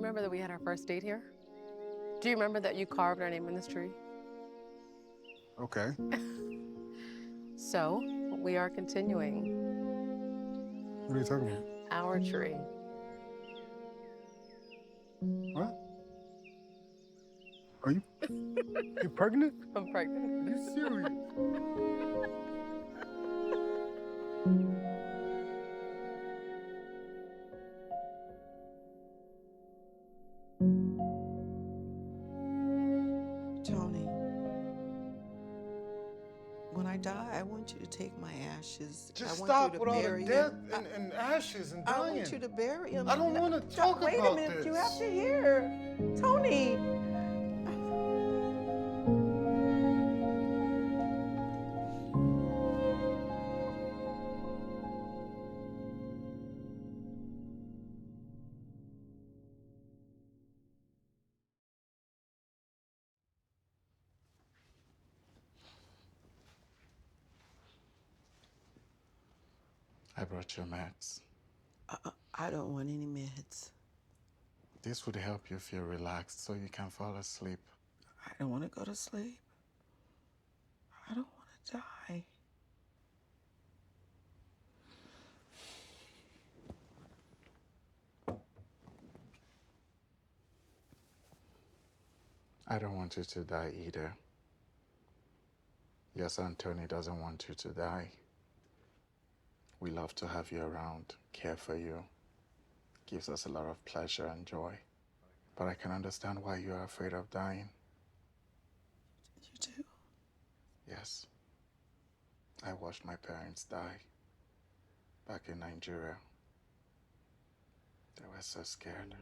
remember that we had our first date here? Do you remember that you carved our name in this tree? Okay. So, we are continuing What are you talking about? our tree. What? Are you pregnant? I'm pregnant. Are you serious? Tony, when I die, I want you to take my ashes. Just I want stop you to with all the bury death them. and ashes and I dying. want you to bury him. I don't want to talk Wait about a minute, this. you have to hear. Tony. I brought your meds. I don't want any meds. This would help you feel relaxed so you can fall asleep. I don't want to go to sleep. I don't want to die. I don't want you to die either. Your son Tony doesn't want you to die. We love to have you around, care for you. Gives us a lot of pleasure and joy. But I can understand why you are afraid of dying. You do? Yes. I watched my parents die back in Nigeria. They were so scared.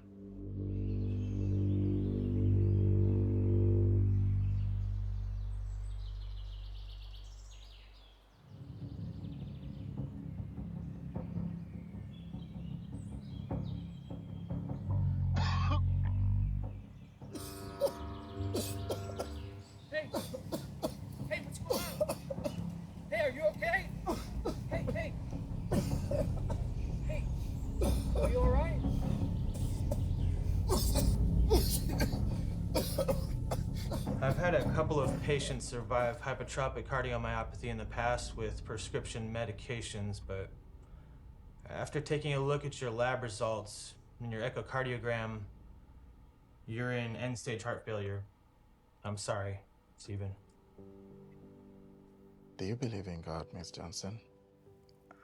Hey! Hey, what's going on? Hey, are you okay? Hey, hey! Hey! Are you alright? I've had a couple of patients survive hypertrophic cardiomyopathy in the past with prescription medications, but after taking a look at your lab results and your echocardiogram, you're in end-stage heart failure. I'm sorry, Stephen. Do you believe in God, Miss Johnson?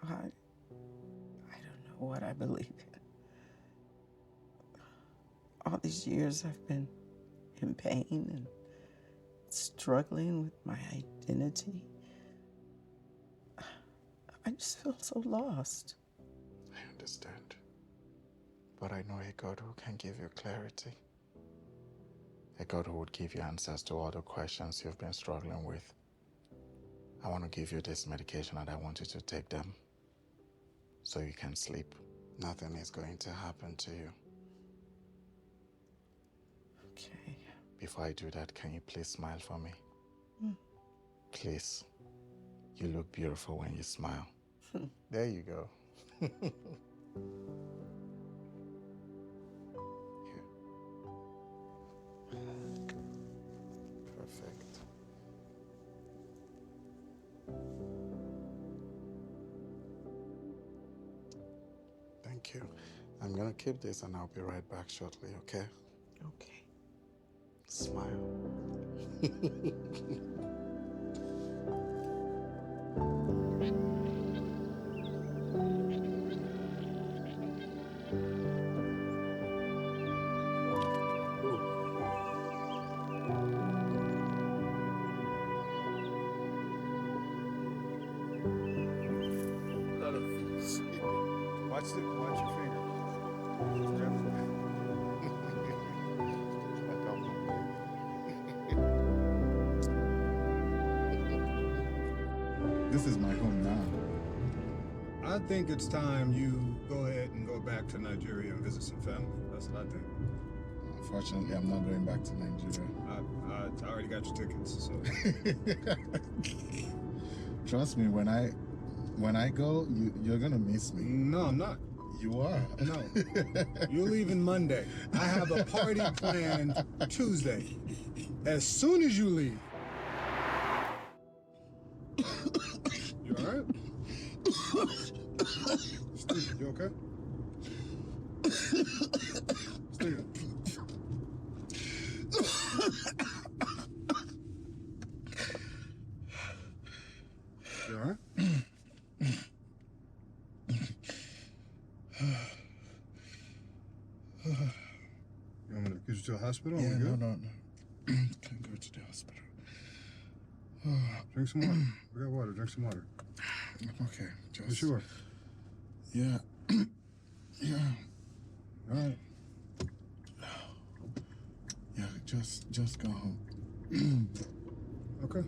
I don't know what I believe in. All these years I've been in pain and struggling with my identity. I just feel so lost. I understand. But I know a God who can give you clarity. A God who would give you answers to all the questions you've been struggling with. I want to give you this medication and I want you to take them so you can sleep. Nothing is going to happen to you. Okay. Before I do that, can you please smile for me? Please. You look beautiful when you smile. There you go. Here. Perfect. Thank you. I'm gonna keep this and I'll be right back shortly, okay? Okay. Smile. Watch your finger. Grab it. Like I'm not This is my home now. I think it's time you go ahead and go back to Nigeria and visit some family. That's what I think. Unfortunately, I'm not going back to Nigeria. I already got your tickets, so. Trust me, when I go, you're gonna miss me. No, I'm not. You are? No. You're leaving Monday. I have a party planned Tuesday. As soon as you leave. You all right? Steve, you okay? Steve. You all right? You want me to get you to the hospital? Yeah, We good? no. Can't go to the hospital. Drink some water. We got water. Drink some water. Okay, just... You sure? Yeah. Yeah. All right. Yeah, just go home. Okay.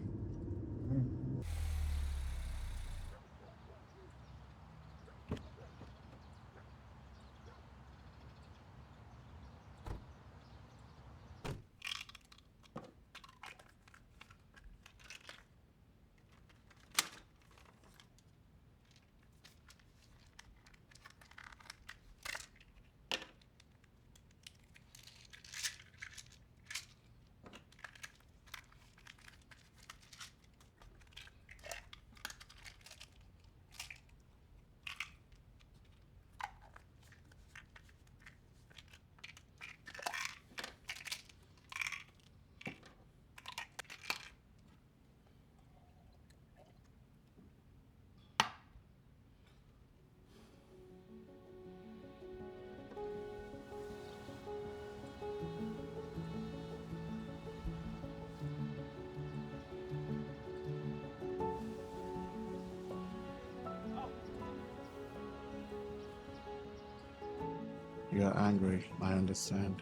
You're angry, I understand.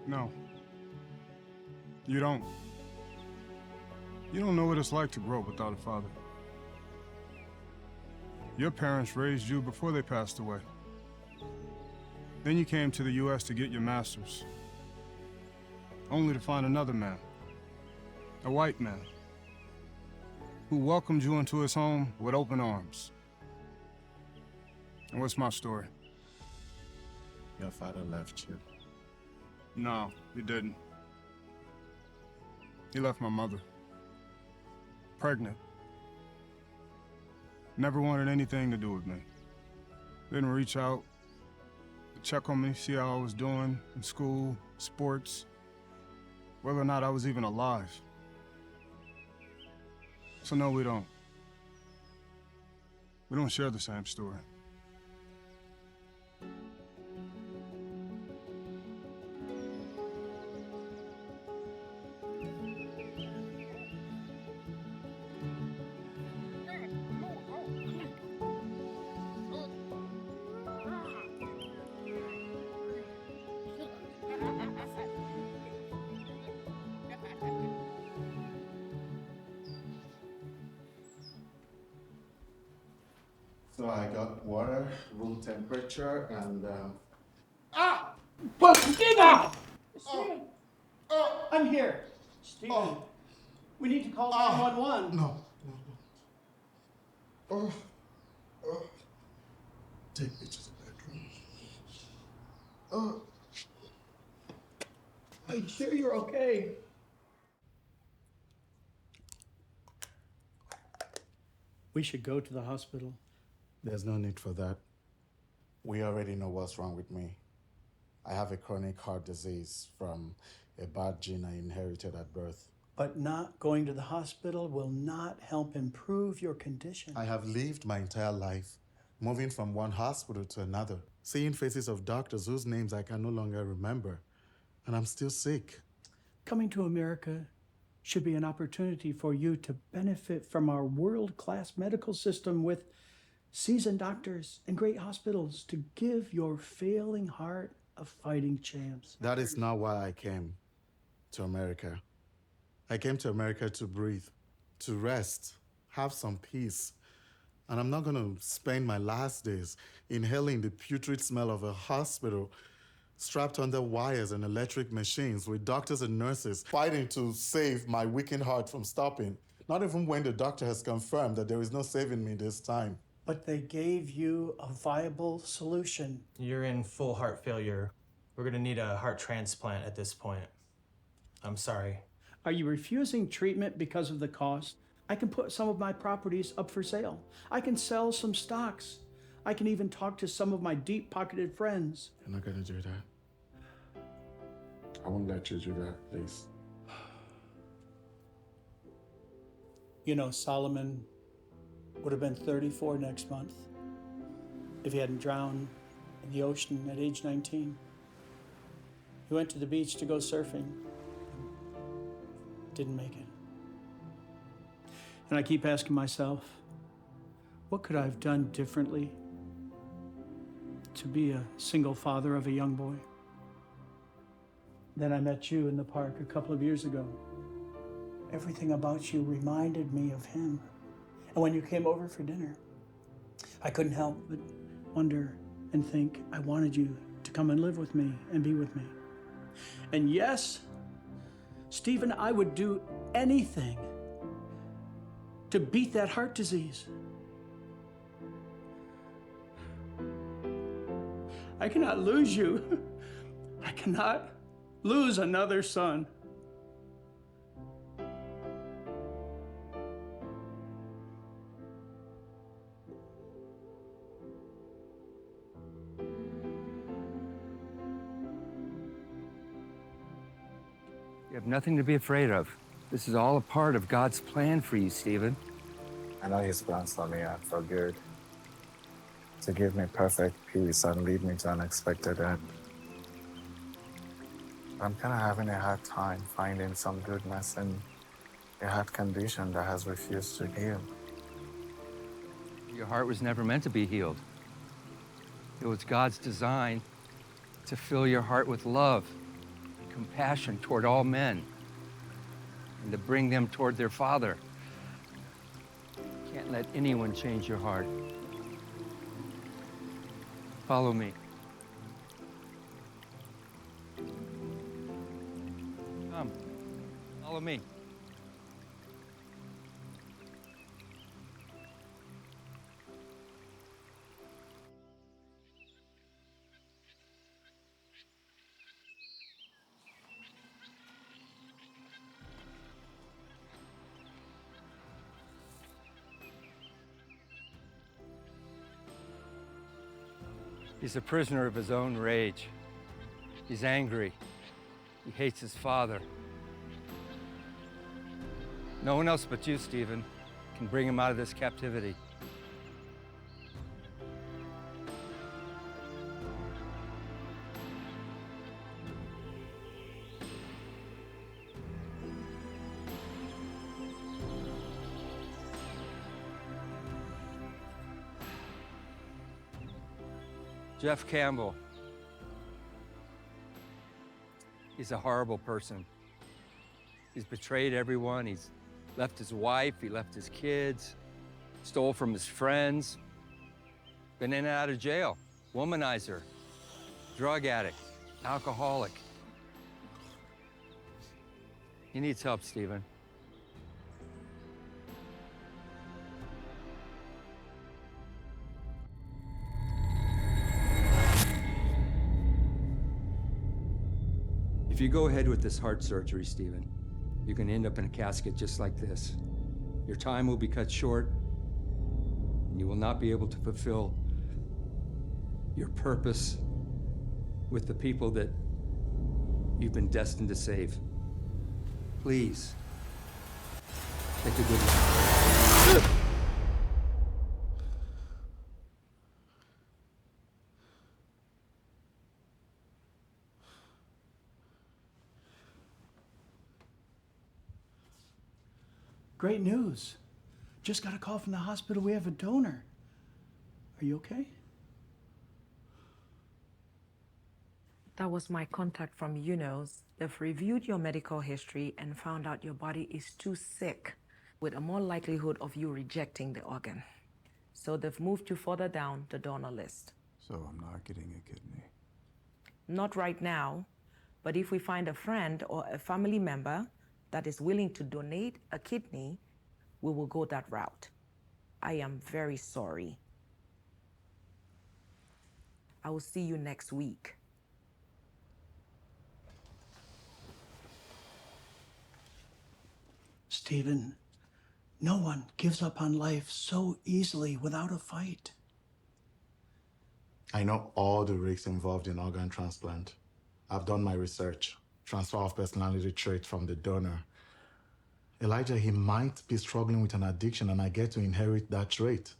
No. You don't. You don't know what it's like to grow up without a father. Your parents raised you before they passed away. Then you came to the U.S. to get your master's. Only to find another man. A white man. Who welcomed you into his home with open arms. And what's my story? Your father left you. No, he didn't. He left my mother. Pregnant. Never wanted anything to do with me. Didn't reach out, check on me, see how I was doing in school, sports, whether or not I was even alive. So no, we don't. We don't share the same story. So I got water, room temperature, and But Stephen! Stephen! I'm here. Stephen, we need to call 911. no. Take me to the bedroom. Are you sure you're okay? We should go to the hospital. There's no need for that. We already know what's wrong with me. I have a chronic heart disease from a bad gene I inherited at birth. But not going to the hospital will not help improve your condition. I have lived my entire life, moving from one hospital to another, seeing faces of doctors whose names I can no longer remember, and I'm still sick. Coming to America should be an opportunity for you to benefit from our world-class medical system with seasoned doctors and great hospitals to give your failing heart a fighting chance. That is not why I came to America. I came to America to breathe, to rest, have some peace. And I'm not gonna spend my last days inhaling the putrid smell of a hospital strapped under wires and electric machines with doctors and nurses fighting to save my weakened heart from stopping. Not even when the doctor has confirmed that there is no saving me this time. But they gave you a viable solution. You're in full heart failure. We're gonna need a heart transplant at this point. I'm sorry. Are you refusing treatment because of the cost? I can put some of my properties up for sale. I can sell some stocks. I can even talk to some of my deep-pocketed friends. You're not gonna do that. I won't let you do that, please. You know, Solomon would have been 34 next month if he hadn't drowned in the ocean at age 19. He went to the beach to go surfing. Didn't make it. And I keep asking myself, what could I have done differently to be a single father of a young boy? Then I met you in the park a couple of years ago. Everything about you reminded me of him. And when you came over for dinner, I couldn't help but wonder and think I wanted you to come and live with me and be with me. And yes, Stephen, I would do anything to beat that heart disease. I cannot lose you. I cannot lose another son. You have nothing to be afraid of. This is all a part of God's plan for you, Stephen. I know his plans for me are for good. To give me perfect peace and lead me to an unexpected end. I'm kind of having a hard time finding some goodness in a heart condition that has refused to heal. Your heart was never meant to be healed. It was God's design to fill your heart with love, compassion toward all men, and to bring them toward their Father. You can't let anyone change your heart. Follow me. Come, follow me. He's a prisoner of his own rage. He's angry. He hates his father. No one else but you, Stephen, can bring him out of this captivity. Jeff Campbell. He's a horrible person. He's betrayed everyone. He's left his wife, he left his kids, stole from his friends, been in and out of jail, womanizer, drug addict, alcoholic. He needs help, Stephen. If you go ahead with this heart surgery, Stephen, you're gonna end up in a casket just like this. Your time will be cut short, and you will not be able to fulfill your purpose with the people that you've been destined to save. Please, take a good look. Great news. Just got a call from the hospital. We have a donor. Are you okay? That was my contact from UNOS. They've reviewed your medical history and found out your body is too sick, with a more likelihood of you rejecting the organ. So they've moved you further down the donor list. So I'm not getting a kidney. Not right now, but if we find a friend or a family member that is willing to donate a kidney, we will go that route. I am very sorry. I will see you next week. Stephen, no one gives up on life so easily without a fight. I know all the risks involved in organ transplant. I've done my research. Transfer of personality traits from the donor. Elijah, he might be struggling with an addiction and I get to inherit that trait.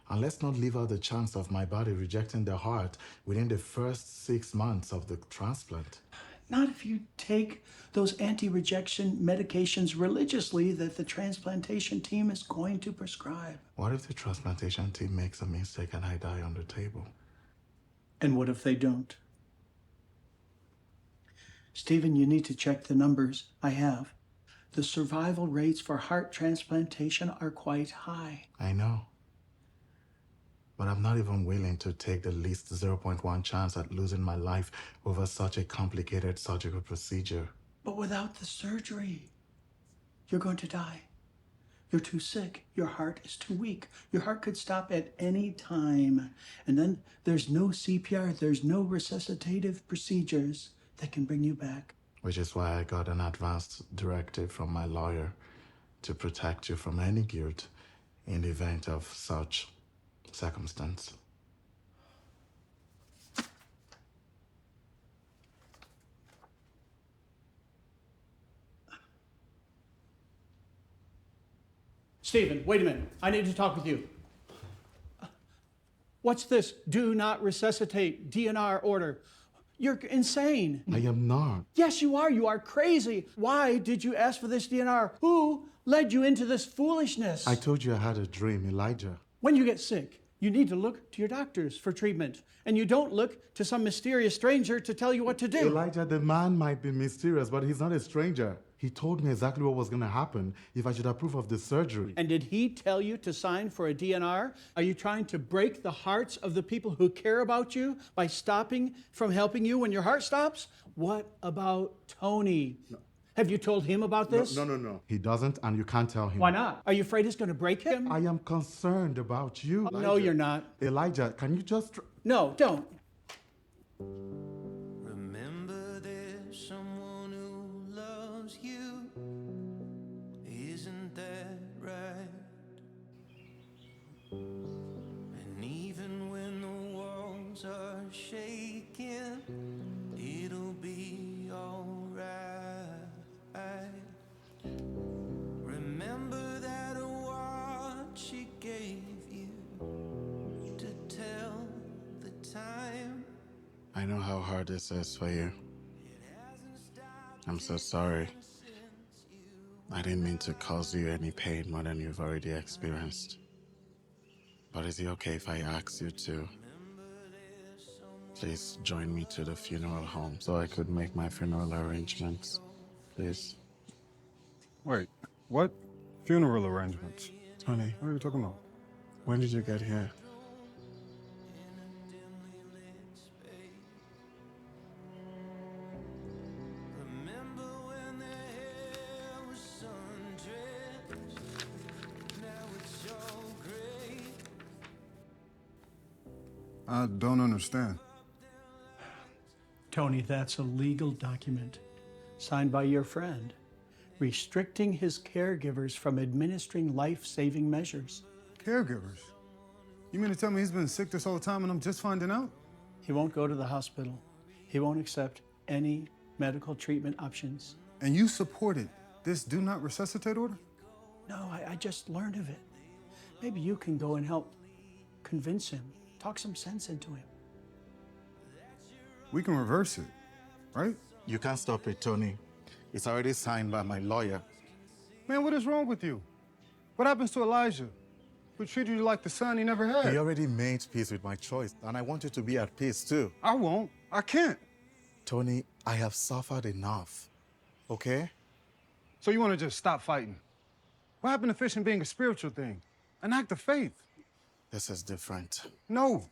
And let's not leave out the chance of my body rejecting the heart within the first 6 months of the transplant. Not if you take those anti-rejection medications religiously that the transplantation team is going to prescribe. What if the transplantation team makes a mistake and I die on the table? And what if they don't? Stephen, you need to check the numbers I have. The survival rates for heart transplantation are quite high. I know. But I'm not even willing to take the least 0.1 chance at losing my life over such a complicated surgical procedure. But without the surgery, you're going to die. You're too sick. Your heart is too weak. Your heart could stop at any time. And then there's no CPR, there's no resuscitative procedures that can bring you back. Which is why I got an advance directive from my lawyer to protect you from any guilt in the event of such circumstance. Stephen, wait a minute. I need to talk with you. What's this do not resuscitate DNR order? You're insane. I am not. Yes, you are. You are crazy. Why did you ask for this DNR? Who led you into this foolishness? I told you I had a dream, Elijah. When you get sick, you need to look to your doctors for treatment. And you don't look to some mysterious stranger to tell you what to do. Elijah, the man might be mysterious, but he's not a stranger. He told me exactly what was going to happen if I should approve of the surgery. And did he tell you to sign for a DNR? Are you trying to break the hearts of the people who care about you by stopping from helping you when your heart stops? What about Tony? No. Have you told him about this? No. He doesn't, and you can't tell him. Why not? Are you afraid it's going to break him? I am concerned about you. Oh, no, you're not. Elijah, can you just... No, don't. Remember there's someone who loves you. Isn't that right? And even when the walls are shaking, it'll be alright. Remember that award she gave you to tell the time. I know how hard this is for you. I'm so sorry. I didn't mean to cause you any pain more than you've already experienced. But is it okay if I ask you to please join me to the funeral home so I could make my funeral arrangements? Please. Wait, what? Funeral arrangements? Tony, What are you talking about? when did you get here? Remember when the hair was sundressed? Now it's all gray. I don't understand. Tony, that's a legal document signed by your friend, restricting his caregivers from administering life-saving measures. Caregivers? You mean to tell me he's been sick this whole time and I'm just finding out? He won't go to the hospital. He won't accept any medical treatment options. And you supported this do not resuscitate order? No, I just learned of it. Maybe you can go and help convince him, talk some sense into him. We can reverse it, right? You can't stop it, Tony. It's already signed by my lawyer. Man, what is wrong with you? What happens to Elijah, who treated you like the son he never had? He already made peace with my choice, and I want you to be at peace too. I won't. I can't. Tony, I have suffered enough, okay? So you want to just stop fighting? What happened to fishing being a spiritual thing? An act of faith? This is different. No,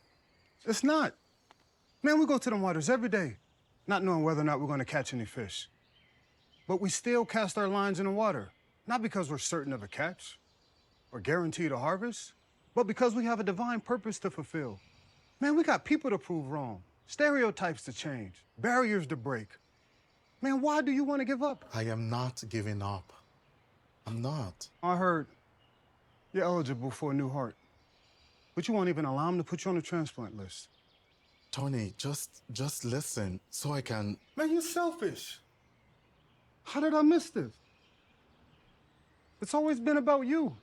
it's not. Man, we go to the waters every day, not knowing whether or not we're going to catch any fish. But we still cast our lines in the water, not because we're certain of a catch or guaranteed a harvest, but because we have a divine purpose to fulfill. Man, we got people to prove wrong. Stereotypes to change, barriers to break. Man, why do you want to give up? I am not giving up. I'm not. I heard you're eligible for a new heart, but you won't even allow them to put you on the transplant list. Tony, just listen so I can... Man, you're selfish. How did I miss this? It's always been about you.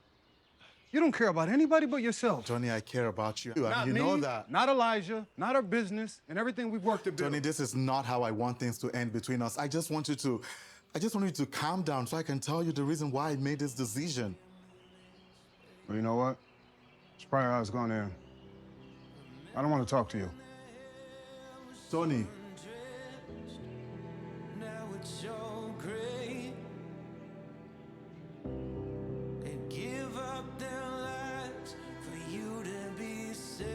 You don't care about anybody but yourself. Tony, I care about you. Not You me, know that. not Elijah, not our business, and everything we've worked to build. Tony, this is not how I want things to end between us. I just want you to calm down so I can tell you the reason why I made this decision. Well, you know what? It's probably how it's gonna end. I don't want to talk to you. Tony. Now it's your grave. They give up their lives for you to be saved.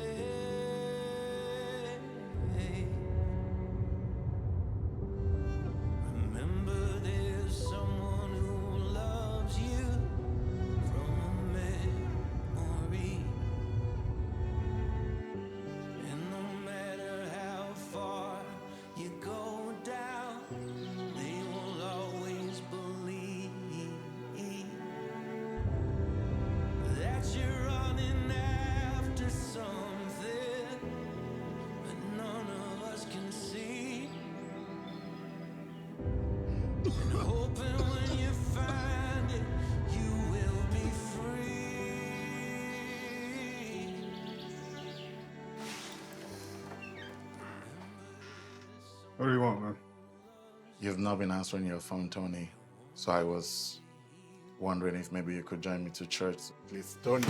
Remember, there's someone who loves you from a memory. And no matter how far you go down, they will always believe that you're running after something that none of us can see. And hoping when you find it, you will be free. What do you want, man? You've not been answering your phone, Tony. So I was wondering if maybe you could join me to church. Please, Tony.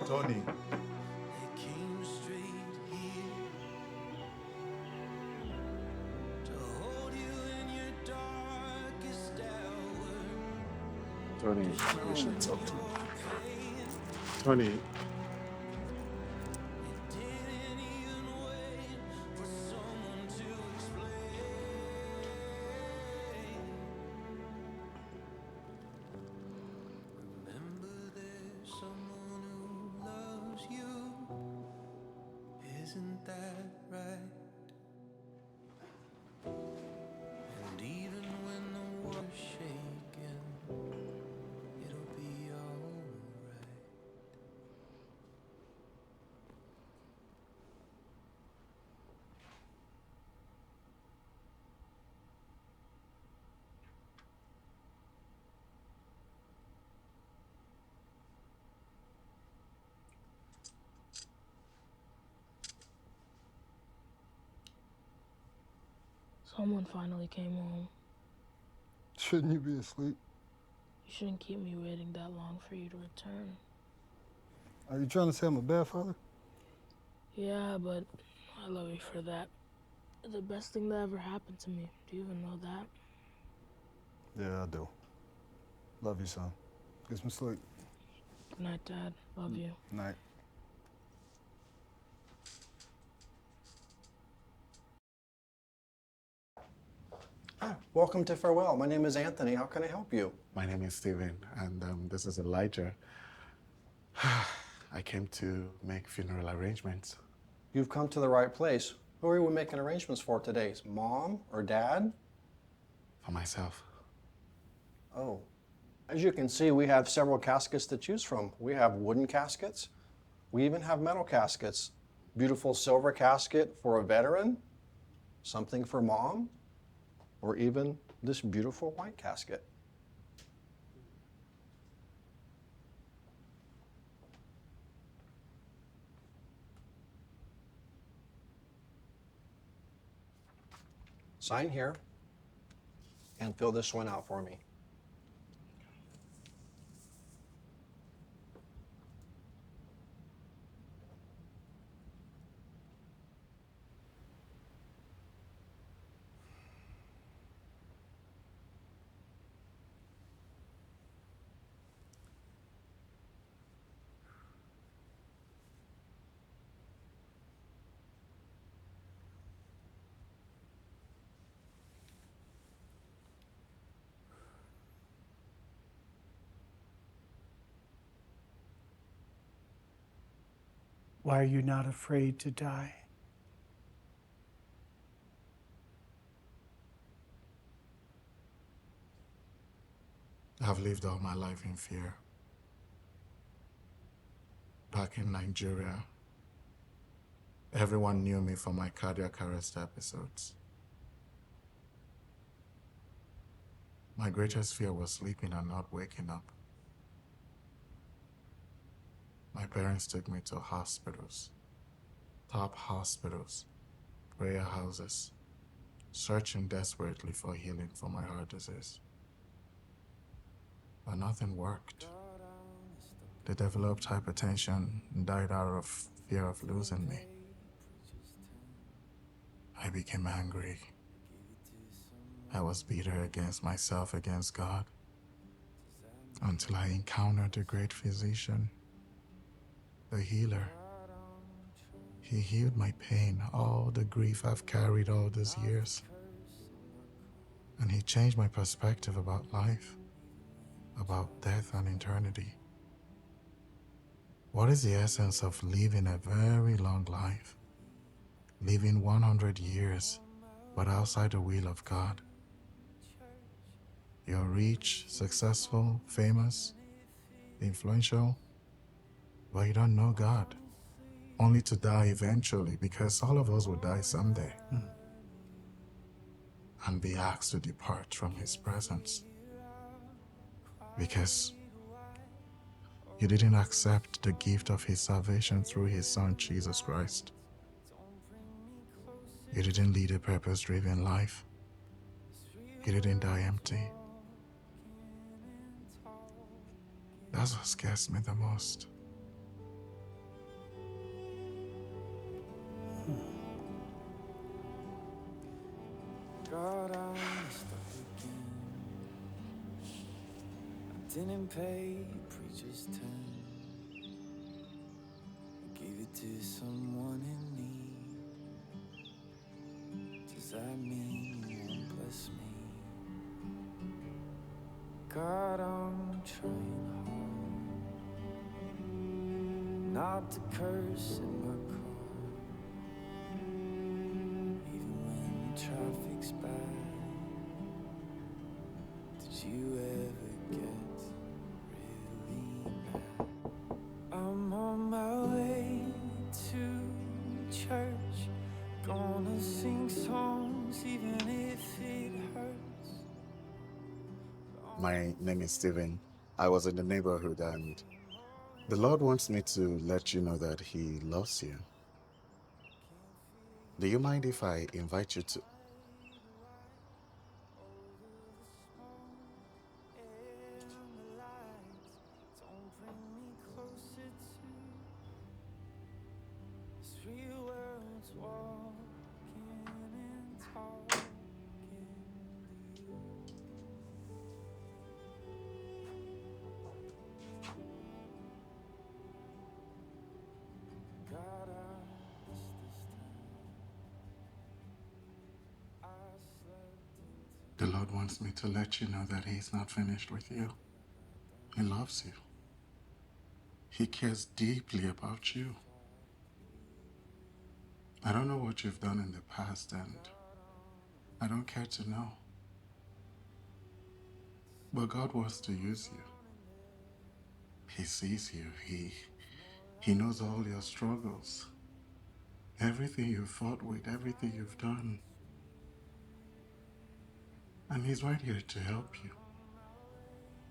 Tony. They came straight here to hold you in your darkest hour. Tony, we should talk to me. Tony. Didn't even wait for someone to explain. Remember, there's someone who loves you. Isn't that right? And even when the world's shaking, it'll be alright. Someone finally came home. Shouldn't you be asleep? You shouldn't keep me waiting that long for you to return. Are you trying to say I'm a bad father? Yeah, but I love you for that. You're the best thing that ever happened to me. Do you even know that? Yeah, I do. Love you, son. Get some sleep. Good night, Dad. Love you. Night. Welcome to Farewell. My name is Anthony. How can I help you? My name is Steven, and this is Elijah. I came to make funeral arrangements. You've come to the right place. Who are we making arrangements for today? Mom or Dad? For myself. Oh. As you can see, we have several caskets to choose from. We have wooden caskets. We even have metal caskets. Beautiful silver casket for a veteran, something for Mom, or even this beautiful white casket. Sign here and fill this one out for me. Why are you not afraid to die? I've lived all my life in fear. Back in Nigeria, everyone knew me for my cardiac arrest episodes. My greatest fear was sleeping and not waking up. My parents took me to hospitals, top hospitals, prayer houses, searching desperately for healing for my heart disease. But nothing worked. They developed hypertension and died out of fear of losing me. I became angry. I was bitter against myself, against God, until I encountered the great physician, the healer. He healed my pain, all the grief I've carried all these years. And he changed my perspective about life, about death and eternity. What is the essence of living a very long life? Living 100 years, but outside the will of God. You're rich, successful, famous, influential, but you don't know God. Only to die eventually, because all of us will die someday. And be asked to depart from his presence. Because you didn't accept the gift of his salvation through his son, Jesus Christ. You didn't lead a purpose-driven life. You didn't die empty. That's what scares me the most. God, I messed up again. I didn't pay preacher's tent. I gave it to someone in need. Does that mean you won't bless me? God, I'm trying hard not to curse in my car. Traffic's bad. Did you ever get really mad? I'm on my way to church, gonna sing songs even if it hurts. My name is Steven. I was in the neighborhood and the Lord wants me to let you know that he loves you. Do you mind if I invite you to... The Lord wants me to let you know that he's not finished with you. He loves you. He cares deeply about you. I don't know what you've done in the past, and I don't care to know. But God wants to use you. He sees you. He knows all your struggles. Everything you've fought with, everything you've done. And he's right here to help you.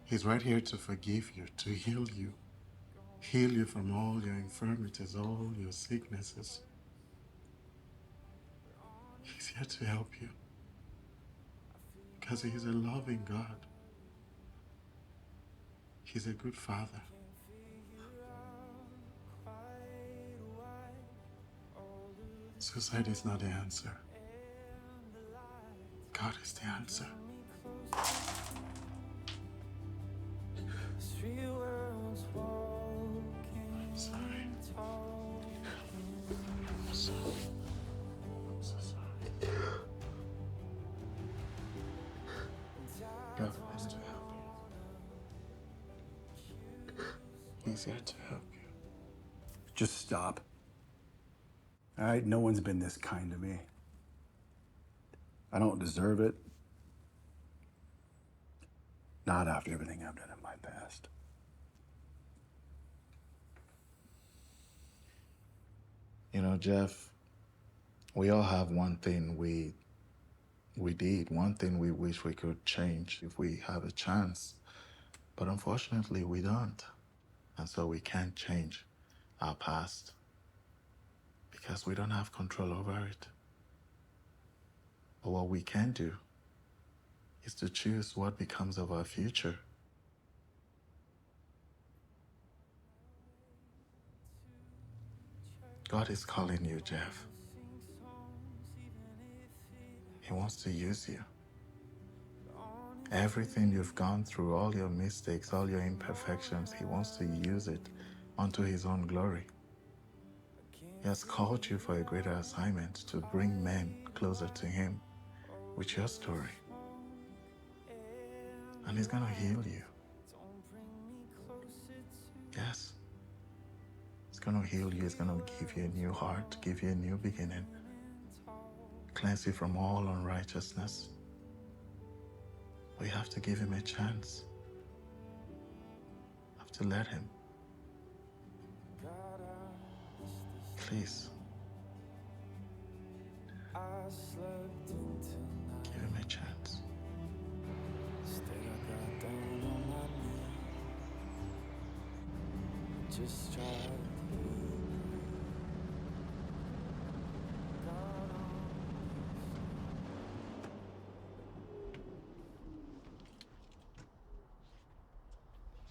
He's right here to forgive you, to heal you from all your infirmities, all your sicknesses. He's here to help you because he's a loving God. He's a good Father. Suicide is not the answer. God is the answer. I'm sorry. I'm sorry. I'm so sorry. God wants to help you. He's here to help you. Just stop. All right, no one's been this kind to me. I don't deserve it. Not after everything I've done in my past. You know, Jeff, we all have one thing we did, one thing we wish we could change if we have a chance. But unfortunately, we don't. And so we can't change our past because we don't have control over it. But what we can do is to choose what becomes of our future. God is calling you, Jeff. He wants to use you. Everything you've gone through, all your mistakes, all your imperfections, He wants to use it unto His own glory. He has called you for a greater assignment to bring men closer to Him with your story. And He's going to heal you. Yes. He's going to heal you. He's going to give you a new heart, give you a new beginning, cleanse you from all unrighteousness. We have to give Him a chance. Have to let Him. Please. Give Him a chance. Just try.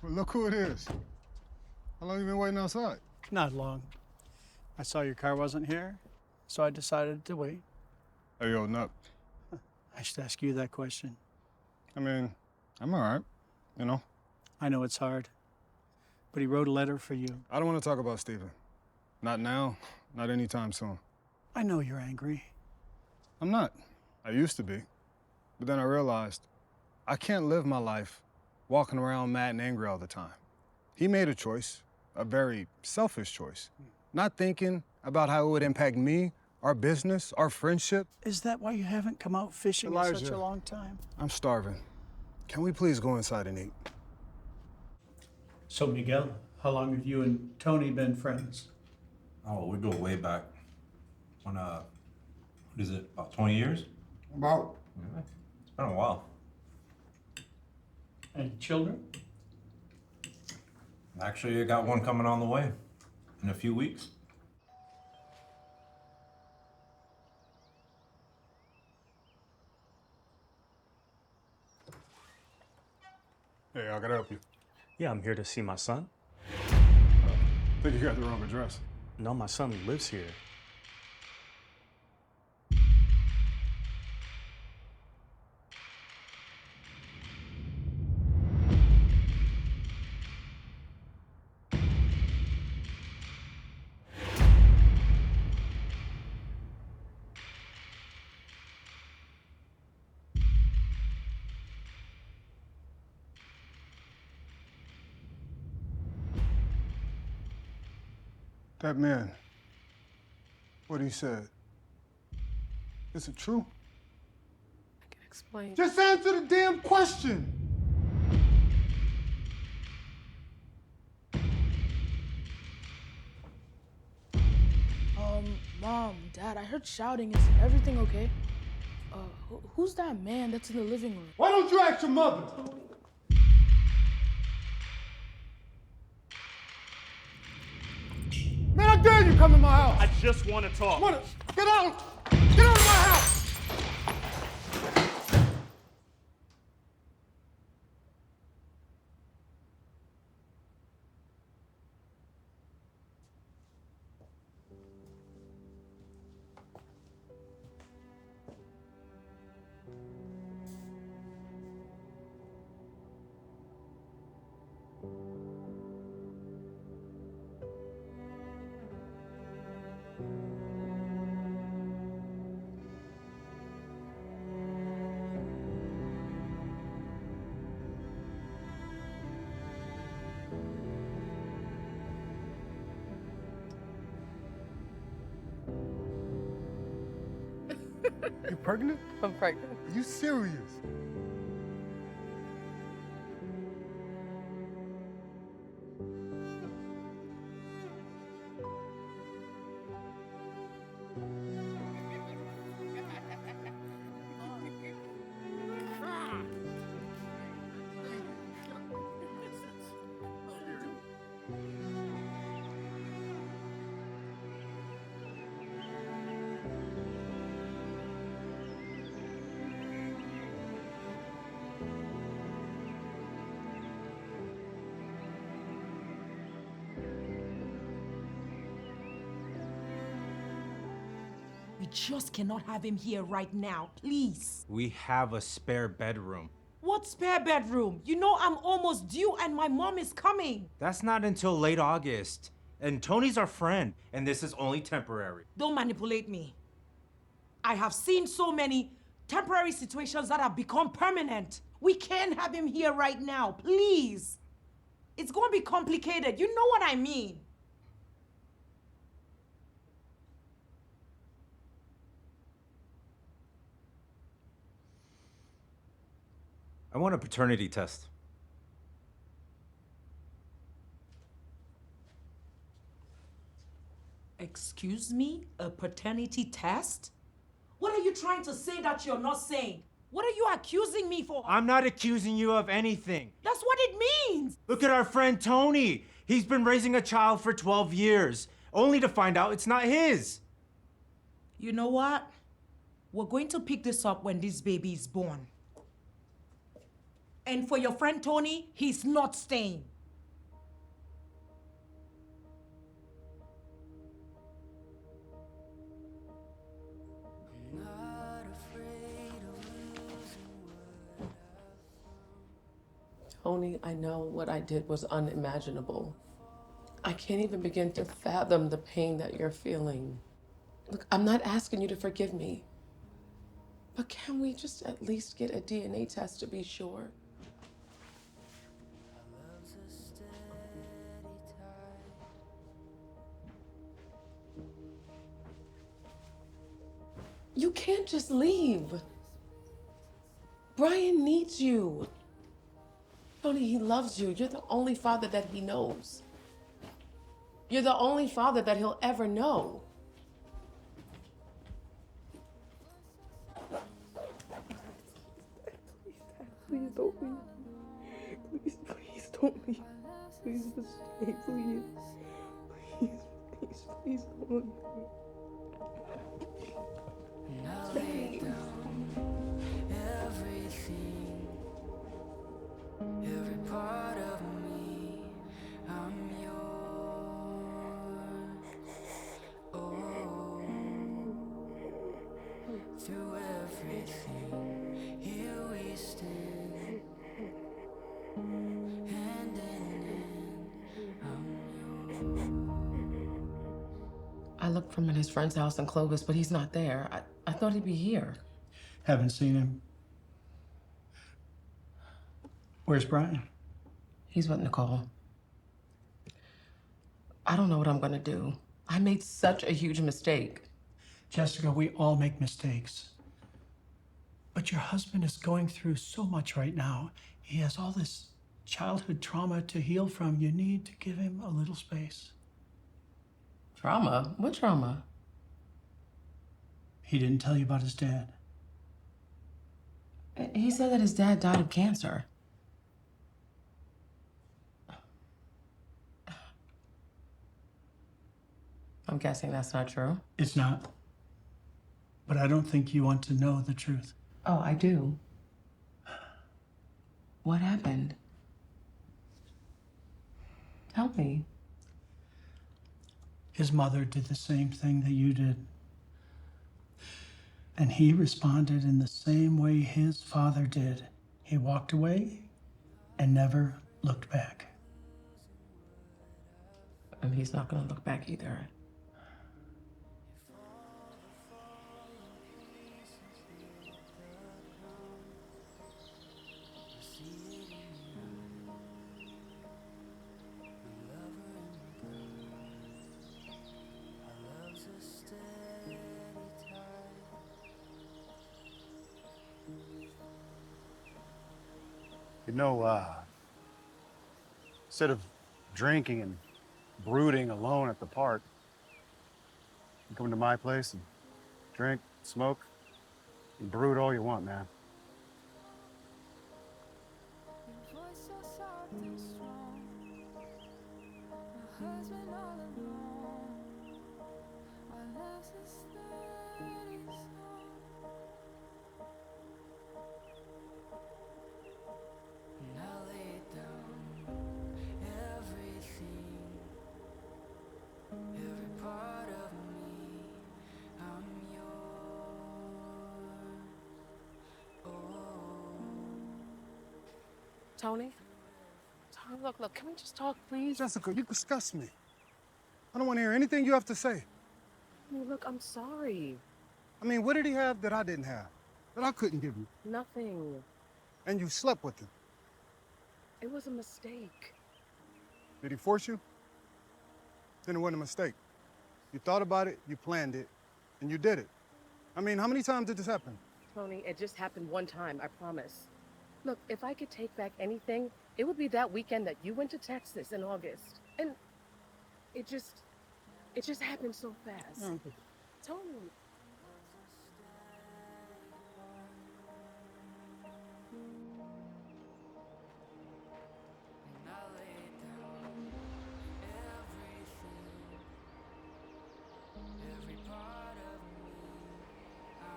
Well, look who it is. How long you been waiting outside? Not long. I saw your car wasn't here, so I decided to wait. Are you holding up? I should ask you that question. I mean, I'm all right, you know. I know it's hard, but he wrote a letter for you. I don't want to talk about Stephen. Not now, not anytime soon. I know you're angry. I'm not. I used to be. But then I realized I can't live my life walking around mad and angry all the time. He made a choice, a very selfish choice, not thinking about how it would impact me, our business, our friendship. Is that why you haven't come out fishing in such a long time? I'm starving. Can we please go inside and eat? So, Miguel, how long have you and Tony been friends? Oh, we go way back. What is it, about 20 years? About. Yeah, it's been a while. Any children? Actually, I got one coming on the way in a few weeks. Hey, I gotta help you. Yeah, I'm here to see my son. I think you got the wrong address. No, my son lives here. That man, what he said, is it true? I can explain. Just answer the damn question! Mom, Dad, I heard shouting. Is everything okay? Who's that man that's in the living room? Why don't you ask your mother? Man, I dare you come to my house! I just want to talk. Get out! Get out of my house! You pregnant? I'm pregnant. Are you serious? We just cannot have him here right now, please. We have a spare bedroom. What spare bedroom? You know I'm almost due and my mom is coming. That's not until late August. And Tony's our friend, and this is only temporary. Don't manipulate me. I have seen so many temporary situations that have become permanent. We can't have him here right now, please. It's going to be complicated. You know what I mean. I want a paternity test. Excuse me? A paternity test? What are you trying to say that you're not saying? What are you accusing me for? I'm not accusing you of anything. That's what it means. Look at our friend Tony. He's been raising a child for 12 years, only to find out it's not his. You know what? We're going to pick this up when this baby is born. And for your friend Tony, he's not staying. Tony, I know what I did was unimaginable. I can't even begin to fathom the pain that you're feeling. Look, I'm not asking you to forgive me, but can we just at least get a DNA test to be sure? You can't just leave. Brian needs you. Tony, he loves you. You're the only father that he knows. You're the only father that he'll ever know. Please don't leave. Please don't leave. Please just stay, please. Please don't leave. Lay down everything, every part of me, I'm yours. Oh, through everything, here we stand, hand in hand, I'm yours. I looked for him at his friend's house in Clovis, but he's not there. I thought he'd be here. Haven't seen him. Where's Brian? He's with Nicole. I don't know what I'm gonna do. I made such a huge mistake. Jessica, we all make mistakes. But your husband is going through so much right now. He has all this childhood trauma to heal from. You need to give him a little space. Trauma? What trauma? He didn't tell you about his dad. He said that his dad died of cancer. I'm guessing that's not true. It's not. But I don't think you want to know the truth. Oh, I do. What happened? Tell me. His mother did the same thing that you did. And he responded in the same way his father did. He walked away and never looked back. And he's not gonna look back either. You know, instead of drinking and brooding alone at the park, you come to my place and drink, smoke, and brood all you want, man. Your voice so soft and strong. My husband all alone. Our love's a steady song. And I lay down everything, every part of me. I'm yours. Tony? Tony, look, can we just talk, please? Jessica, you disgust me. I don't want to hear anything you have to say. Look, I'm sorry. I mean, what did he have that I didn't have? That I couldn't give you? Nothing. And you slept with him. It was a mistake. Did he force you? Then it wasn't a mistake. You thought about it, you planned it, and you did it. I mean, how many times did this happen? Tony, it just happened one time, I promise. Look, if I could take back anything, it would be that weekend that you went to Texas in August. And it just happened so fast. Okay. Tony. And I lay down everything, every part of me.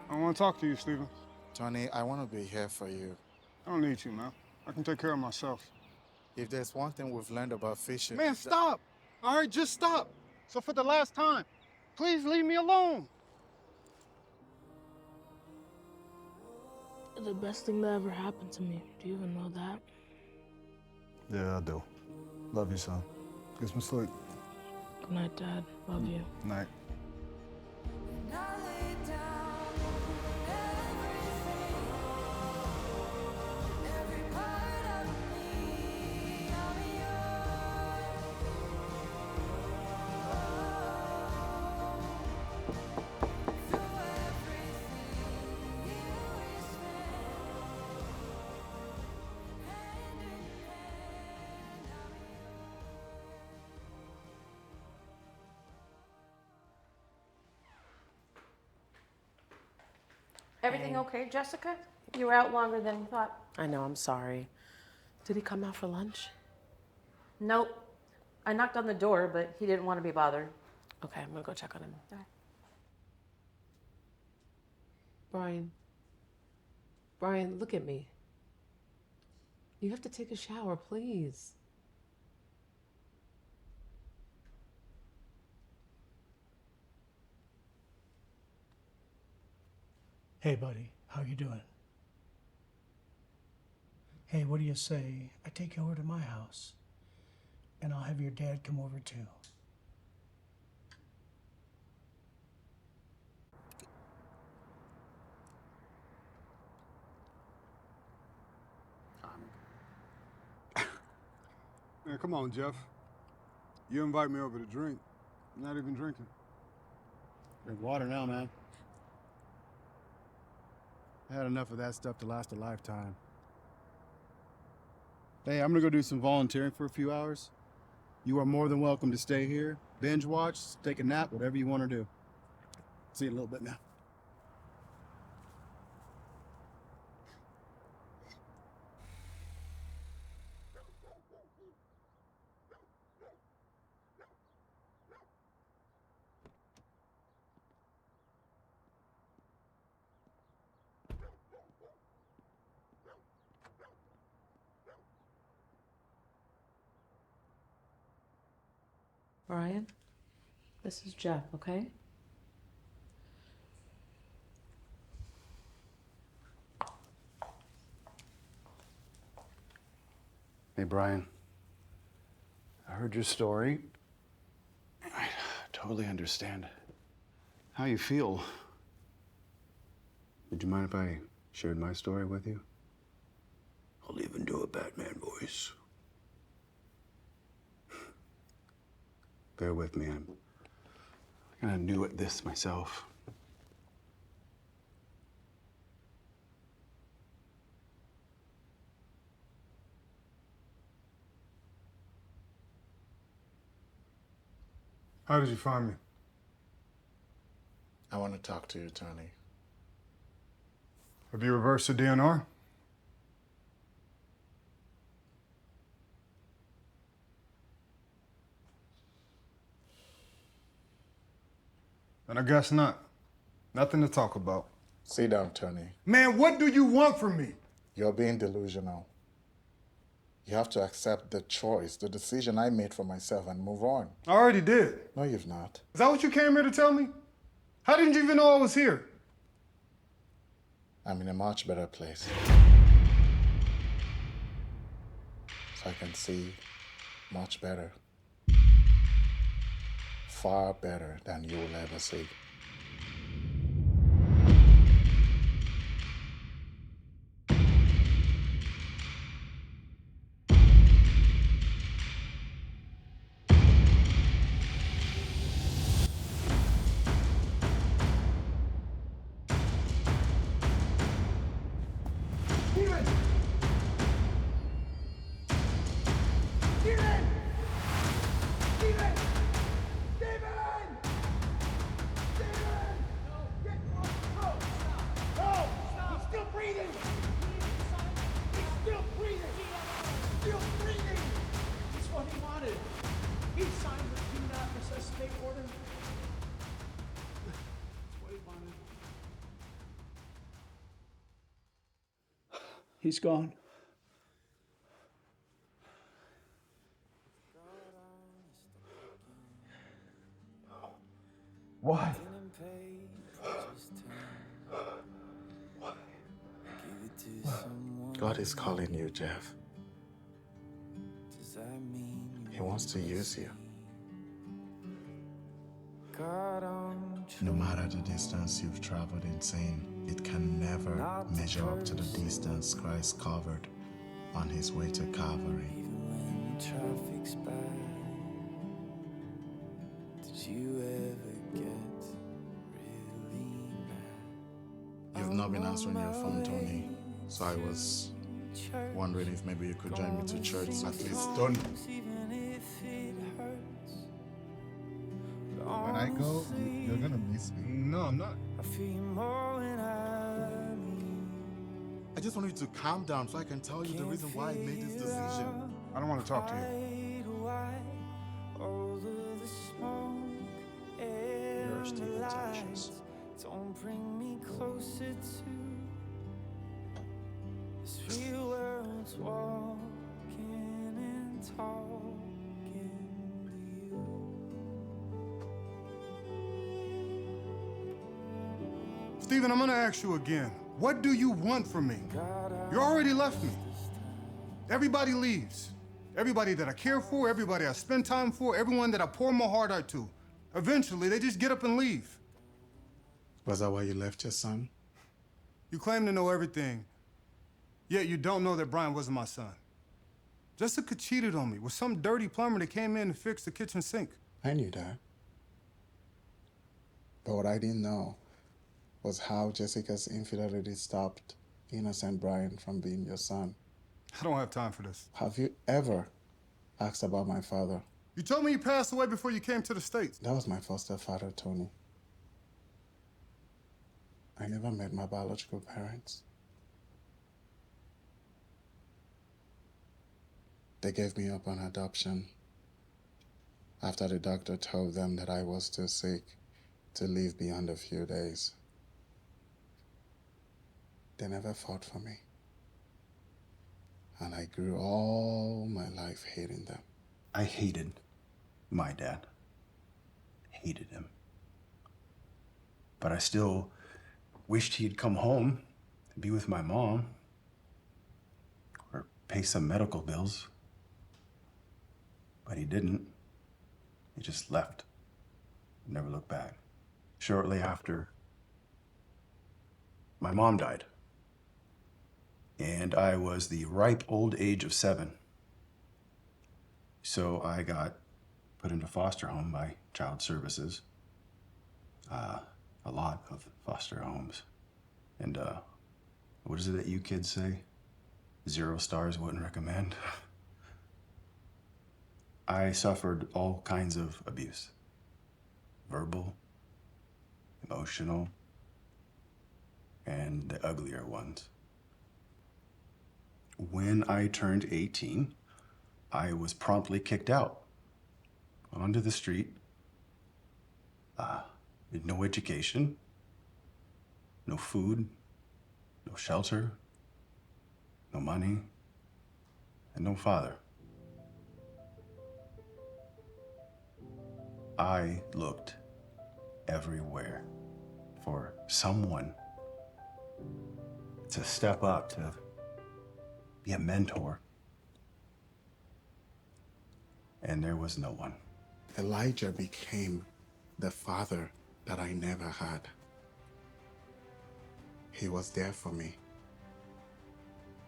I want to talk to you, Stephen. Tony, I want to be here for you. I don't need you, man. I can take care of myself. If there's one thing we've learned about fishing... Man, stop! All right, just stop. So for the last time, please leave me alone. The best thing that ever happened to me. Do you even know that? Yeah, I do. Love you, son. Get some sleep. Good night, Dad. Love you. Night. And I lay down everything, every part of me. I'm yours. Through everything we spent, hand in hand, I'm yours. Everything okay, Jessica? You were out longer than you thought. I know, I'm sorry. Did he come out for lunch? Nope. I knocked on the door, but he didn't want to be bothered. Okay, I'm gonna go check on him. Okay. Brian, look at me. You have to take a shower, please. Hey, buddy, how you doing? Hey, what do you say? I take you over to my house, and I'll have your dad come over too. Man, come on, Jeff. You invite me over to drink. I'm not even drinking. Drink water now, man. I had enough of that stuff to last a lifetime. Hey, I'm gonna go do some volunteering for a few hours. You are more than welcome to stay here, binge watch, take a nap, whatever you want to do. See you in a little bit now. Brian, this is Jeff, okay? Hey, Brian. I heard your story. I totally understand how you feel. Would you mind if I shared my story with you? I'll even do a Batman voice. Bear with me, I'm kind of new at this myself. How did you find me? I want to talk to you, Tony. Have you reversed the DNR? And I guess not. Nothing to talk about. Sit down, Tony. Man, what do you want from me? You're being delusional. You have to accept the choice, the decision I made for myself and move on. I already did. No, you've not. Is that what you came here to tell me? How didn't you even know I was here? I'm in a much better place. So I can see much better. Far better than you will ever see. He's gone. Why? God is calling you, Jeff. He wants to use you. No matter the distance you've traveled in sin, it can never measure up to the distance Christ covered on his way to Calvary. Traffic's bad. Did you ever get really mad? You've not been answering your phone, Tony, so I was wondering if maybe you could join me to church at least. Don't. When I go, you're gonna miss me. No, I'm not. I just want you to calm down so I can tell you the reason why I made this decision. I don't want to talk to you. You're Steven's actions. Don't bring me closer to this real world's walking and talking to you. Steven, I'm gonna ask you again. What do you want from me? You already left me. Everybody leaves. Everybody that I care for, everybody I spend time for, everyone that I pour my heart out to. Eventually, they just get up and leave. Was that why you left your son? You claim to know everything, yet you don't know that Brian wasn't my son. Jessica cheated on me with some dirty plumber that came in to fix the kitchen sink. I knew that. But what I didn't know was how Jessica's infidelity stopped innocent Brian from being your son. I don't have time for this. Have you ever asked about my father? You told me he passed away before you came to the States. That was my foster father, Tony. I never met my biological parents. They gave me up on adoption after the doctor told them that I was too sick to live beyond a few days. They never fought for me. And I grew all my life hating them. I hated my dad. Hated him. But I still wished he'd come home and be with my mom. Or pay some medical bills. But he didn't. He just left. Never looked back. Shortly after, my mom died. And I was the ripe old age of 7. So I got put into foster home by Child Services. A lot of foster homes. And what is it that you kids say? 0 stars, wouldn't recommend. I suffered all kinds of abuse. verbal, emotional, and the uglier ones. When I turned 18, I was promptly kicked out onto the street. With no education, no food, no shelter, no money, and no father. I looked everywhere for someone to step up, to be a mentor. And there was no one. Elijah became the father that I never had. He was there for me.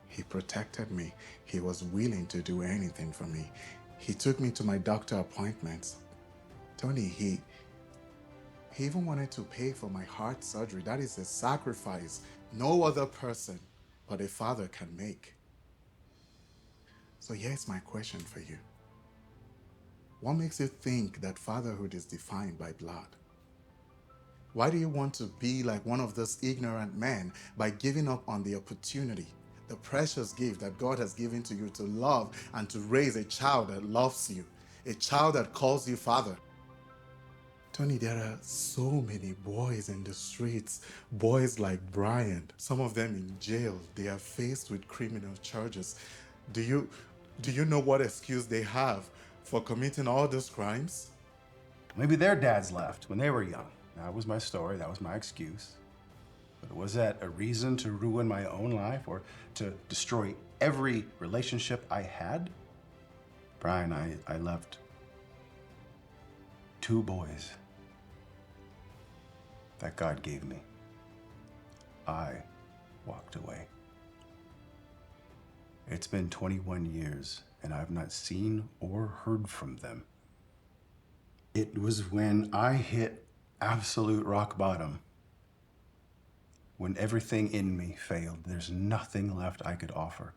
He protected me. He was willing to do anything for me. He took me to my doctor appointments. Tony, he even wanted to pay for my heart surgery. That is a sacrifice no other person but a father can make. So here's my question for you. What makes you think that fatherhood is defined by blood? Why do you want to be like one of those ignorant men by giving up on the opportunity, the precious gift that God has given to you to love and to raise a child that loves you, a child that calls you father? Tony, there are so many boys in the streets, boys like Brian, some of them in jail. They are faced with criminal charges. Do you know what excuse they have for committing all those crimes? Maybe their dads left when they were young. That was my story, that was my excuse. But was that a reason to ruin my own life or to destroy every relationship I had? Brian, I left 2 boys that God gave me. I walked away. It's been 21 years and I've not seen or heard from them. It was when I hit absolute rock bottom, when everything in me failed, there's nothing left I could offer.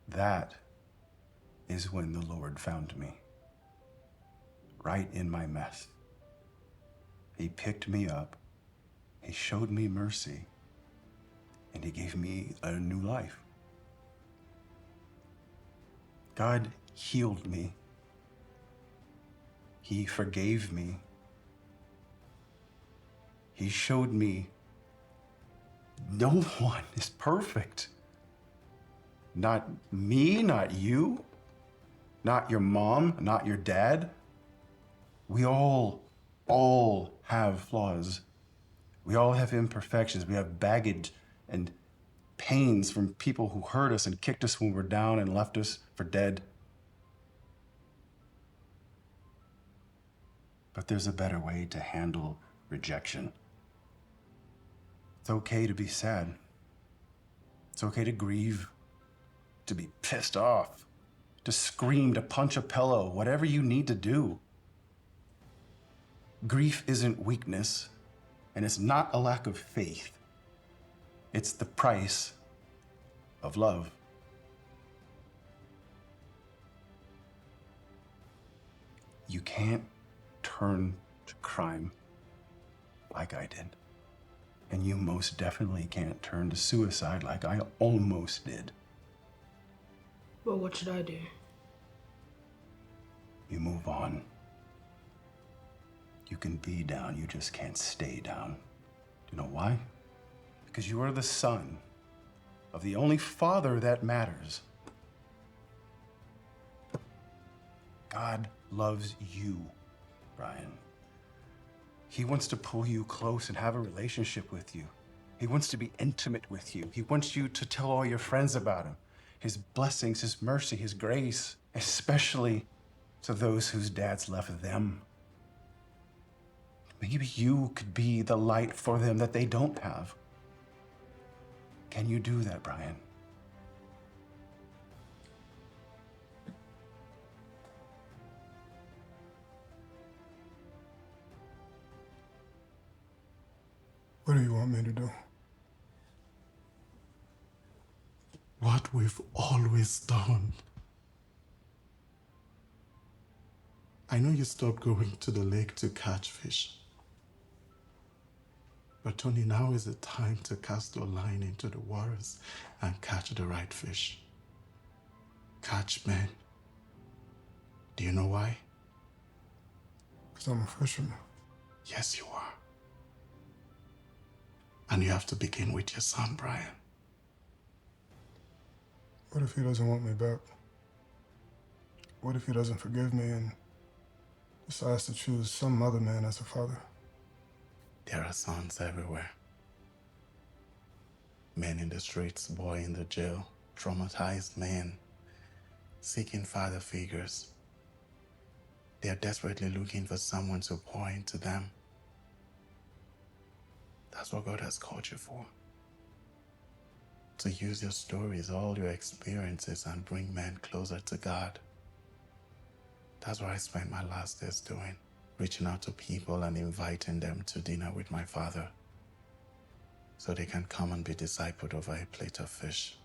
That is when the Lord found me, right in my mess. He picked me up, He showed me mercy, and He gave me a new life. God healed me. He forgave me. He showed me no one is perfect. Not me, not you, not your mom, not your dad. We all have flaws. We all have imperfections. We have baggage and pains from people who hurt us and kicked us when we were down and left us for dead. But there's a better way to handle rejection. It's okay to be sad. It's okay to grieve, to be pissed off, to scream, to punch a pillow, whatever you need to do. Grief isn't weakness, and it's not a lack of faith. It's the price of love. You can't turn to crime like I did. And you most definitely can't turn to suicide like I almost did. But what should I do? You move on. You can be down, you just can't stay down. Do you know why? Because you are the son of the only father that matters. God loves you, Brian. He wants to pull you close and have a relationship with you. He wants to be intimate with you. He wants you to tell all your friends about him, his blessings, his mercy, his grace, especially to those whose dads left them. Maybe you could be the light for them that they don't have. Can you do that, Brian? What do you want me to do? What we've always done. I know you stopped going to the lake to catch fish. But Tony, now is the time to cast your line into the waters and catch the right fish. Catch men. Do you know why? Because I'm a fisherman. Yes, you are. And you have to begin with your son, Brian. What if he doesn't want me back? What if he doesn't forgive me and decides to choose some other man as a father? There are sons everywhere. Men in the streets, boy in the jail, traumatized men, seeking father figures. They are desperately looking for someone to pour into them. That's what God has called you for. To use your stories, all your experiences, and bring men closer to God. That's what I spent my last days doing, reaching out to people and inviting them to dinner with my father so they can come and be discipled over a plate of fish.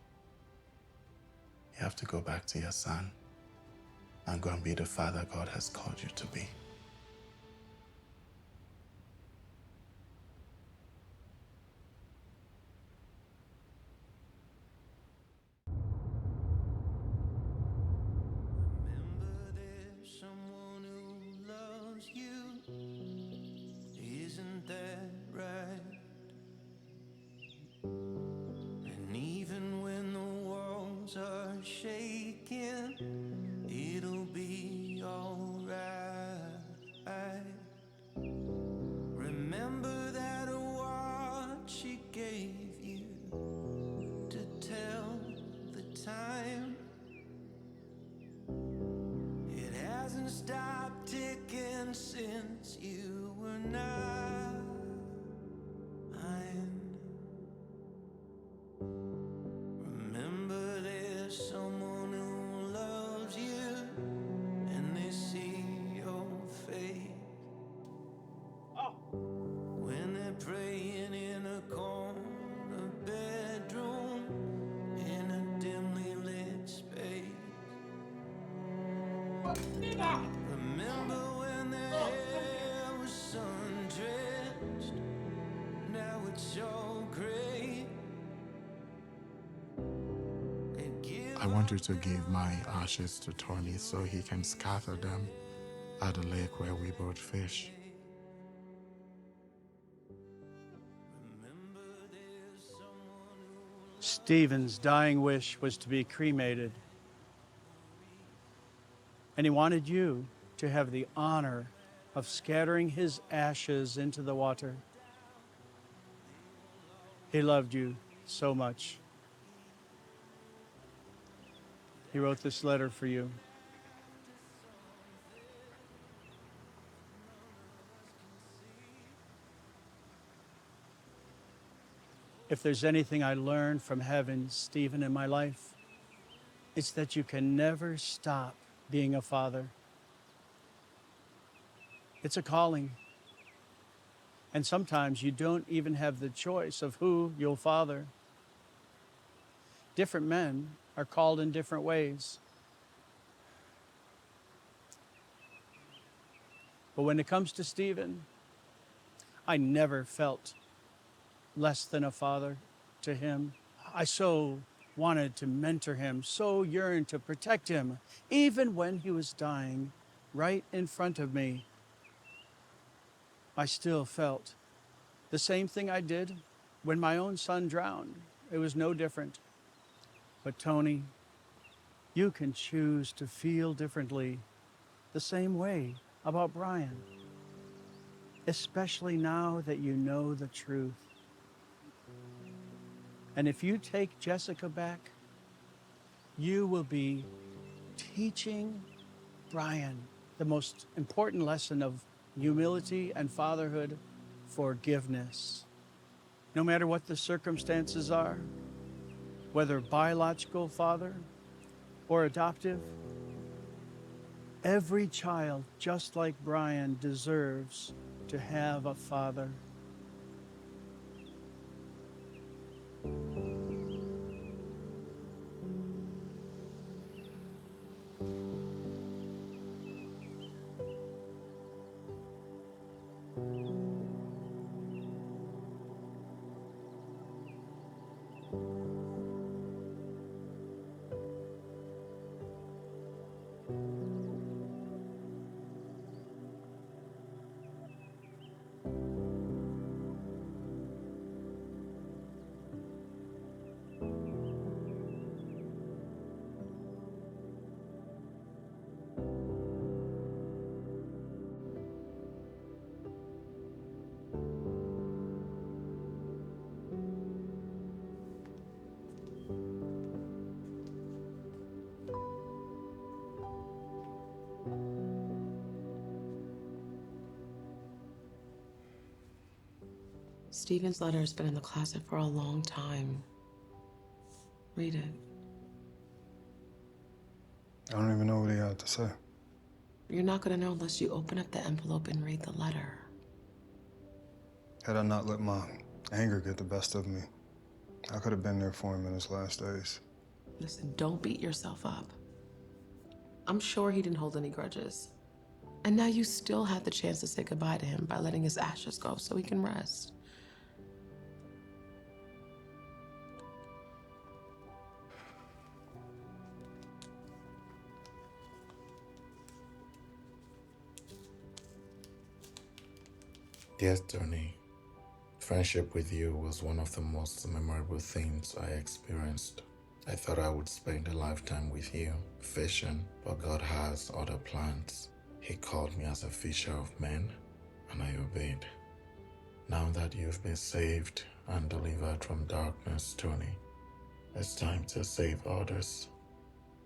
You have to go back to your son and go and be the father God has called you to be. Someone who loves you, isn't that right? And even when the walls are shaking, it'll be alright. Remember that award she gave you to tell the time. It hasn't stopped ticking since you were 9. Remember there's someone who loves you, and they see your face when they're praying in a corner bedroom in a dimly lit space. Remember when their hair was sun-drenched, now it's all gray. I want you to give my ashes to Tony so he can scatter them at the lake where we both fish. Stephen's dying wish was to be cremated. And he wanted you to have the honor of scattering his ashes into the water. He loved you so much. He wrote this letter for you. If there's anything I learned from having Stephen in my life, it's that you can never stop being a father. It's a calling. And sometimes you don't even have the choice of who you'll father. Different men are called in different ways. But when it comes to Stephen, I never felt less than a father to him. I so wanted to mentor him, so yearned to protect him, even when he was dying right in front of me. I still felt the same thing I did when my own son drowned. It was no different. But Tony, you can choose to feel differently, the same way about Brian, especially now that you know the truth. And if you take Jessica back, you will be teaching Brian the most important lesson of humility and fatherhood, forgiveness. No matter what the circumstances are, whether biological father or adoptive, every child, just like Brian, deserves to have a father. Stephen's letter has been in the closet for a long time. Read it. I don't even know what he had to say. You're not gonna know unless you open up the envelope and read the letter. Had I not let my anger get the best of me, I could have been there for him in his last days. Listen, don't beat yourself up. I'm sure he didn't hold any grudges. And now you still have the chance to say goodbye to him by letting his ashes go so he can rest. Dear Tony, friendship with you was one of the most memorable things I experienced. I thought I would spend a lifetime with you, fishing, but God has other plans. He called me as a fisher of men, and I obeyed. Now that you've been saved and delivered from darkness, Tony, it's time to save others.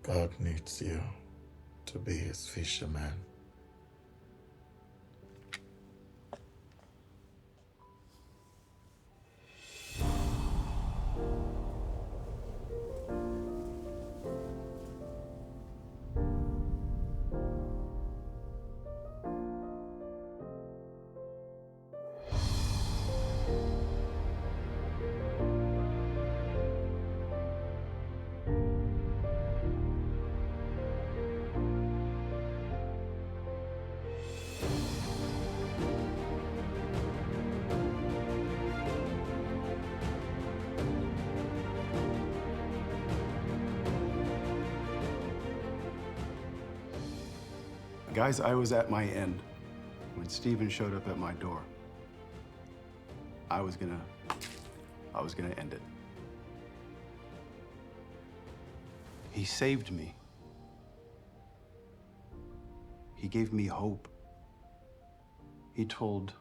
God needs you to be his fisherman. Guys, I was at my end when Stephen showed up at my door. I was gonna end it. He saved me. He gave me hope. He told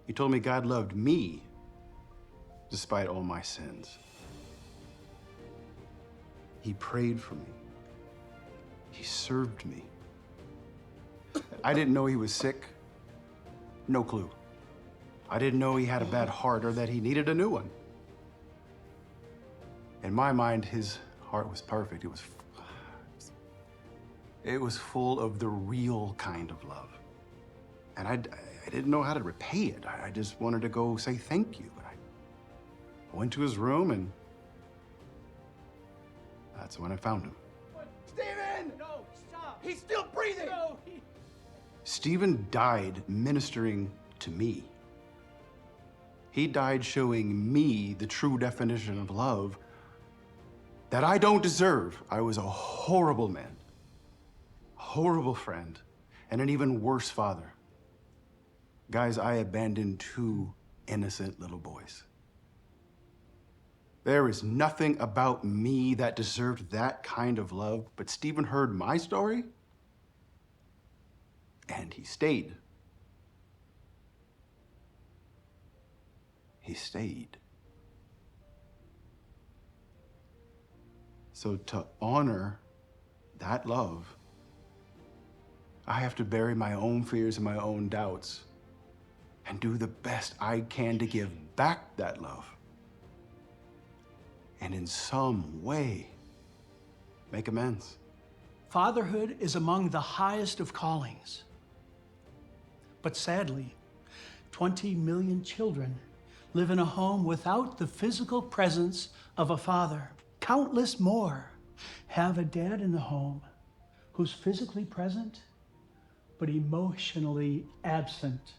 me God loved me despite all my sins. He prayed for me. He served me. I didn't know he was sick. No clue. I didn't know he had a bad heart or that he needed a new one. In my mind, his heart was perfect. It was full of the real kind of love. And I didn't know how to repay it. I just wanted to go say thank you. I went to his room, and that's when I found him. Stephen! No, stop! He's still breathing! No, Stephen died ministering to me. He died showing me the true definition of love that I don't deserve. I was a horrible man, a horrible friend, and an even worse father. Guys, I abandoned 2 innocent little boys. There is nothing about me that deserved that kind of love, but Stephen heard my story, and he stayed. He stayed. So to honor that love, I have to bury my own fears and my own doubts and do the best I can to give back that love. And in some way, make amends. Fatherhood is among the highest of callings. But sadly, 20 million children live in a home without the physical presence of a father. Countless more have a dad in the home who's physically present, but emotionally absent.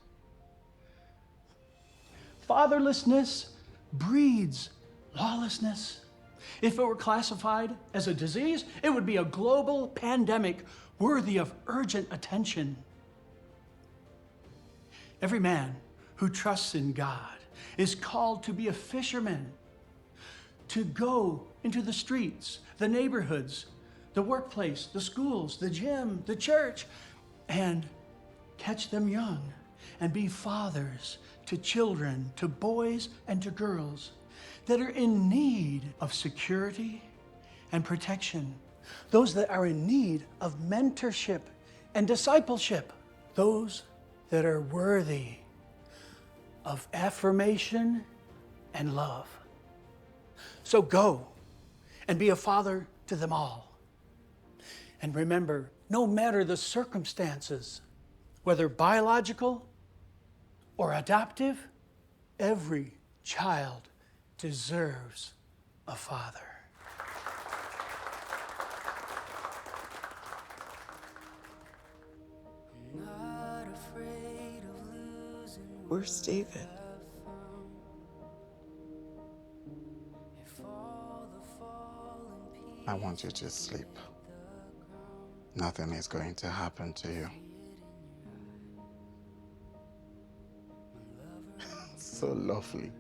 Fatherlessness breeds lawlessness. If it were classified as a disease, it would be a global pandemic worthy of urgent attention. Every man who trusts in God is called to be a fisherman, to go into the streets, the neighborhoods, the workplace, the schools, the gym, the church, and catch them young and be fathers to children, to boys and to girls that are in need of security and protection, those that are in need of mentorship and discipleship, those that are worthy of affirmation and love. So go and be a father to them all. And remember, no matter the circumstances, whether biological or adoptive, every child deserves a father. Where's David? I want you to sleep. Nothing is going to happen to you. So lovely.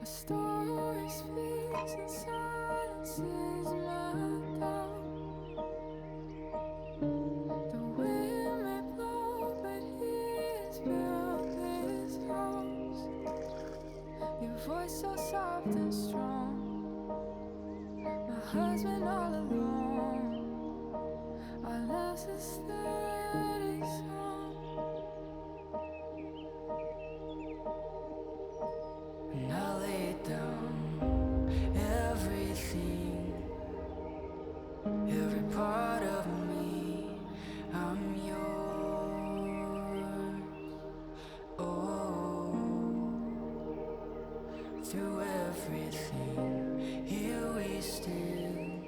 A story speaks and silences my doubt. The wind may blow, but he has built this house. Your voice so soft and strong. My husband all alone. Our love's a steady song. And I lay down everything, every part of me. I'm yours. Oh, through everything, here we stand,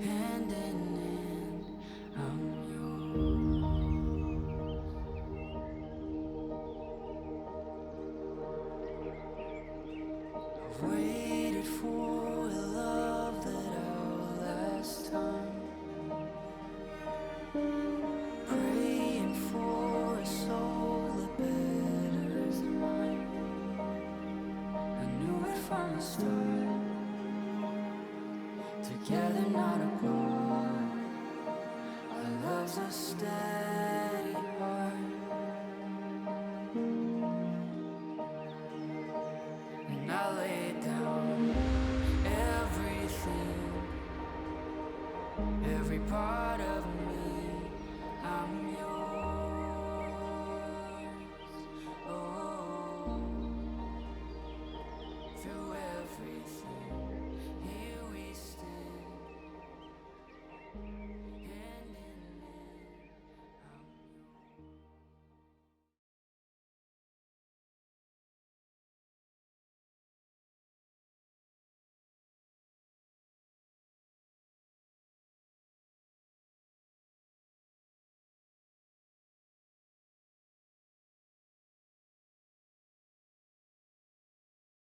hand in hand. I'm waited for a love that outlasts time, praying for a soul that betters mine. I knew it from the start, together not apart. Our love's a steady heart. And I lay down everything, every part